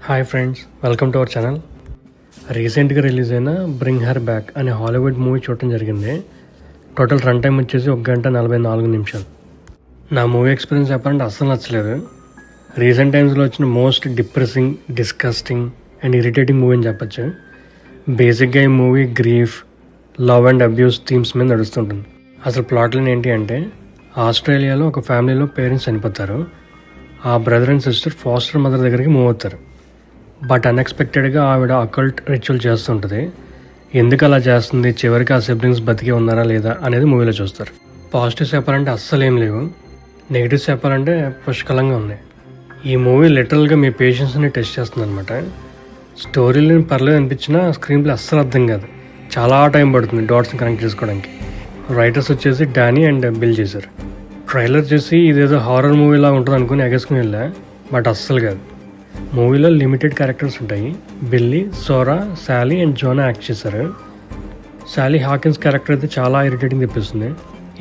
Hi friends, welcome to our channel. రీసెంట్గా release అయిన bring her back అనే Hollywood movie చూడటం జరిగింది. టోటల్ రన్ టైం వచ్చేసి 1 గంట 44 నిమిషాలు. నా మూవీ ఎక్స్పీరియన్స్ చెప్పాలంటే అస్సలు నచ్చలేదు. రీసెంట్ టైమ్స్లో వచ్చిన most depressing, disgusting and irritating movie అని చెప్పచ్చు. బేసిక్గా ఈ movie grief, love and abuse themes మీద నడుస్తుంటుంది. అసలు ప్లాట్ లైన్ ఏంటి అంటే, ఆస్ట్రేలియాలో ఒక ఫ్యామిలీలో పేరెంట్స్ చనిపోతారు. ఆ brother and sister foster mother దగ్గరికి మూవ్ అవుతారు. బట్ అన్ఎక్స్పెక్టెడ్గా ఆవిడ అకల్ట్ రిచువల్ చేస్తుంటుంది. ఎందుకు అలా చేస్తుంది, చివరికి ఆ సిబ్లింగ్స్ బతికే ఉన్నారా లేదా అనేది మూవీలో చూస్తారు. పాజిటివ్స్ చెప్పాలంటే అస్సలు ఏం లేవు, నెగిటివ్స్ చెప్పాలంటే పుష్కలంగా ఉన్నాయి. ఈ మూవీ లిటరల్గా మీ పేషెన్స్ని టెస్ట్ చేస్తుంది అనమాట. స్టోరీలు పర్లేదు అనిపించినా స్క్రీన్ ప్లే అస్సలు అర్థం కాదు. చాలా టైం పడుతుంది డాట్స్ని కనెక్ట్ చేసుకోవడానికి. రైటర్స్ వచ్చేసి డానీ అండ్ బిల్ చేశారు. ట్రైలర్ చూసి ఇదేదో హారర్ మూవీలా ఉంటుంది అనుకుని ఎగేసుకుని వెళ్ళా, బట్ అస్సలు కాదు. మూవీలో లిమిటెడ్ క్యారెక్టర్స్ ఉంటాయి. Billy, Sora, Sally and Jona act చేశారు. శాలీ హాకిన్స్ క్యారెక్టర్ అయితే చాలా ఇరిటేటింగ్ తెప్పిస్తుంది.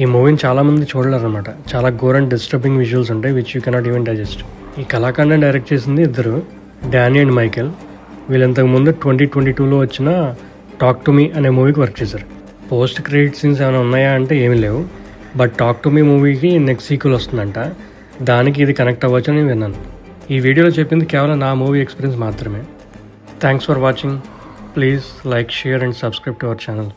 ఈ మూవీని చాలామంది చూడలేరన్నమాట. చాలా ఘోర్ అండ్ డిస్టర్బింగ్ విజువల్స్ ఉంటాయి, which you cannot even digest. ఈ కళాఖండాన్ని డైరెక్ట్ చేసింది ఇద్దరు, డానీ అండ్ మైకెల్. వీళ్ళు ఇంతకుముందు 2022లో వచ్చిన టాక్ టు మీ అనే మూవీకి వర్క్ చేశారు. పోస్ట్ క్రెడిట్ సీన్స్ ఏమైనా ఉన్నాయా అంటే ఏమీ లేవు, బట్ టాక్ టు మీ మూవీకి నెక్స్ట్ సీక్వెల్ వస్తుందంట. దానికి ఇది కనెక్ట్ అవ్వచ్చు అని విన్నాను. ఈ వీడియోలో చెప్పింది కేవలం నా మూవీ ఎక్స్పీరియన్స్ మాత్రమే. Thanks for watching. Please like, share and subscribe to our channel.